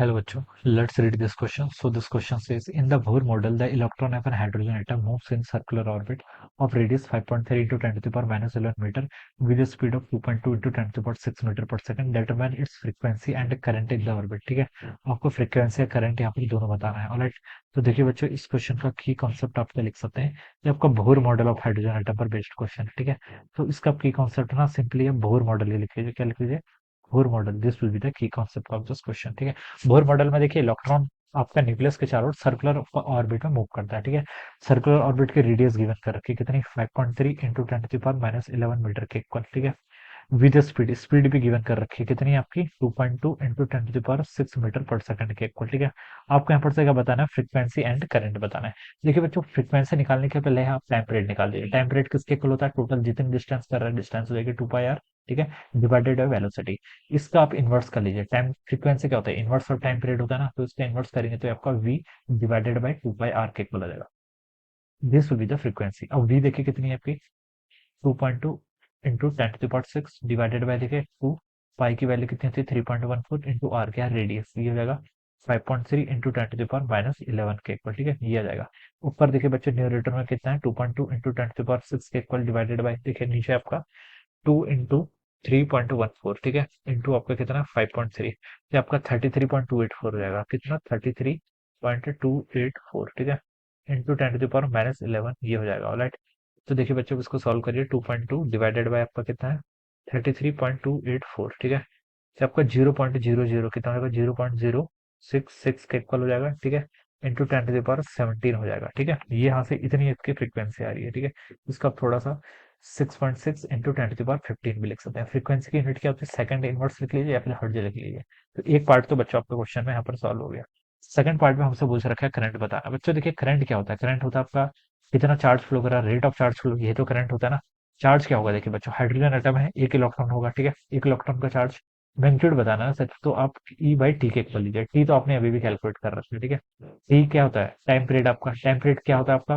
Hello, bachcho. Let's read this question. So this question says, in the Bohr model, the electron of an hydrogen atom moves in circular orbit of radius 5.3 into 10 to the power minus 11 meter with a speed of 2.2 into 10 to the power 6 meter per second. Determine its frequency and current in the orbit. ठीक है, आपको frequency या current यहाँ पर दोनों बताना है. Alright, तो देखिए बच्चों, इस क्वेश्चन का की कॉन्सेप्ट आप क्या लिख सकते हैं. ये आपका Bohr model of hydrogen atom पर बेस्ड क्वेश्चन है. ठीक है, तो इसका की कॉन्सेप्ट ना सिंपली बोहर मॉडल ये लिख लीजिए. क्या लिख लीजिए? Bohr model. This will be the key concept of this question. ठीक है, बोर मॉडल में देखिए इलेक्ट्रॉन आपका न्यूक्लियस के चारों ओर सर्कुलर ऑर्बिट में मूव करता है. ठीक है, सर्कुलर ऑर्बिट की रेडियस गिवन कर रखी है कितनी? 5.3 into 10 to the power minus 11 metre के इक्वल. ठीक है, विद स्पीड, स्पीड भी गिवन कर रखी है कितनी आपकी? 2.2 into 10 to the power 6 metre पर सेकंड के इक्वल. ठीक है, आपको यहाँ पर से क्या बताना है? फ्रीक्वेंसी एंड करंट बताना है. देखिए बच्चों, फ्रीक्वेंसी निकालने के पहले आप टाइम पीरियड निकाल दीजिए. टाइम पीरियड किसके इक्वल होता है? टोटल जितनी डिस्टेंस कर रहा है, डिस्टेंस हो जाएगी 2 पाई आर. ठीक है, डिवाइडेड बाय वेलोसिटी. इसका आप इन्वर्स कर लीजिए. टाइम फ्रीक्वेंसी क्या होता है? इन्वर्स ऑफ टाइम पीरियड होता है ना, तो इसका इन्वर्स करेंगे तो आपका v divided by 2 pi R के इक्वल आ जाएगा. This will be the frequency. अब v देखिए कितनी है आपकी? 2.2 into 10 to the power 6 divided by देखिए 2. पाई की वैल्यू कितनी होती है? 3.14 इंटू आर क्या रेडियस, ये हो जाएगा 5.3 into 10 to the power minus 11 के इक्वल. ठीक है, ये आ जाएगा. ऊपर देखिए बच्चों, न्यूमरेटर में कितना है? 2.2 इंटू 10 टू द पावर 6 के इक्वल डिवाइडेड बाय देखिए नीचे आपका 2 इंटू 3.14. ठीक है, इंटू आपका कितना? 5.3. ये आपका 33.284 हो जाएगा. कितना? 33.284. ठीक है, into 10 to the power minus 11, ये हो जाएगा. ऑलराइट, तो देखिए बच्चों, इसको सॉल्व करिए. 2.2 डिवाइडेड बाय आपका कितना है? 33.284. ठीक है, तो आपका 0.00 कितना होगा? 0.066 के इक्वल हो जाएगा. ठीक है, इंटू 10 टू द पावर 17 हो जाएगा. ठीक है, ये यहाँ से इतनी इसकी फ्रीक्वेंसी आ रही है. ठीक है, इसका आप थोड़ा सा 6.6 इंटू 10 टू द पावर 15 भी लिख सकते हैं. फ्रीक्वेंसी की यूनिट क्या होती है? सेकंड इनवर्स लिख लीजिए या फिर हर्ट्ज लिख लीजिए. तो एक पार्ट तो बच्चों आपका क्वेश्चन में यहाँ पर सॉल्व हो गया. सेकंड पार्ट में हमसे पूछ रखा है करंट बताना. बच्चों देखिए, करंट क्या होता है? करंट होता है आपका कितना चार्ज फ्लो कर रहा है, रेट ऑफ चार्ज फ्लो, ये तो करंट होता है ना. चार्ज क्या होगा? देखिए बच्चों, हाइड्रोजन एटम है, 1 इलेक्ट्रॉन होगा. ठीक है, 1 इलेक्ट्रॉन का चार्ज मैग्नीट्यूड बताना है सच, तो आप ई बाई टी के इक्वल लीजिए. टी तो आपने अभी भी कैलकुलेट कर रखा है. ठीक है, टी क्या होता है? Time period. आपका टाइम पीरियड क्या होता है आपका?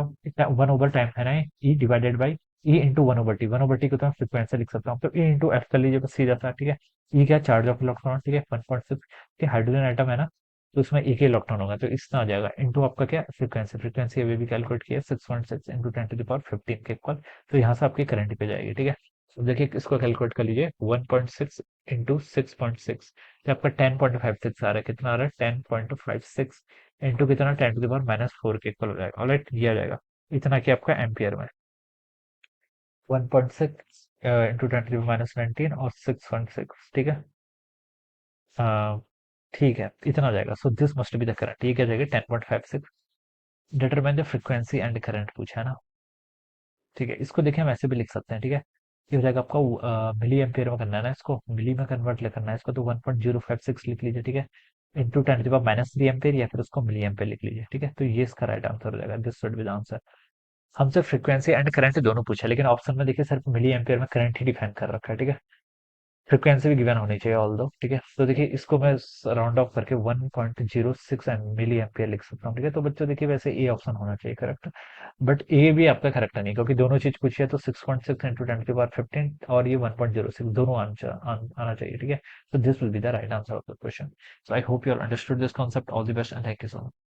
1 ओवर टाइम है ना, E divided by E into 1/t. 1/t को तो मैं फ्रिक्वेंसी लिख सकता हूँ, तो ई इंटू एफ कर लीजिए, बस सीधा सा. ठीक है, ई क्या? Charge of electron. ठीक है, 1.6. हाइड्रोजन एटम है ना, तो उसमें एक ही इलेक्ट्रॉन होगा, तो इसमें आ जाएगा इंटू आपका क्या? फ्रीक्वेंसी. फ्रीक्वेंसी अभी भी कैलकुलेट किया 6.6 इंटू 10 टू द पावर 15 के इक्वल. तो यहाँ से आपकी करंट पे जाएगी. ठीक है, तो देखिए इसको कैलकुलेट कर लीजिए. 1.6 इंटू 6.6, तो आपका 10.56 आ रहा है. कितना आ रहा है? 10.56 इंटू कितना? 10 टू द पावर माइनस 4 के इक्वल हो जाएगा. ऑलराइट, ये आ जाएगा इतना कि आपका एम्पियर में 1.6 into 10 to the power minus 19 और 6.6. ठीक है, अ, ठीक है, इतना आ जाएगा. So this must be the current. ये क्या जाएगा? 10.56. Determine the frequency and current पूछा है ना. ठीक है, इसको देखिए हम ऐसे भी लिख सकते हैं. ठीक है, ये हो जाएगा आपका मिली एम्पियर में करना है ना, इसको मिली में कन्वर्ट करना है इसको, तो 1.056 लिख लीजिए. ठीक है, इंटू 10 माइनस 3 एम्पियर, या फिर उसको मिली एम्पियर लिख लीजिए. ठीक है, तो ये इसका राइट आंसर हो जाएगा. This should be the answer. हमसे फ्रीक्वेंसी एंड करंट दोनों पूछा है, लेकिन ऑप्शन में देखिए सिर्फ मिली एम्पियर में करंट ही डिफाइन कर रखा है. ठीक है, फ्रीक्वेंसी भी गिवन होनी चाहिए ऑल दो. ठीक है, तो देखिए इसको मैं राउंड ऑफ करके 1.06 मिली एम्पियर लिख सकता हूँ. ठीक है, तो बच्चों देखिए वैसे ए ऑप्शन होना चाहिए करेक्ट, बट ए भी आपका करेक्ट नहीं, क्योंकि दोनों चीज पूछी है, तो 6.6 इंटू 10 की पावर 15 और ये 1.06 दोनों आना चाहिए. ठीक है, so this will be the right answer of the question. So I hope you all understood this concept. All the best and thank you so much.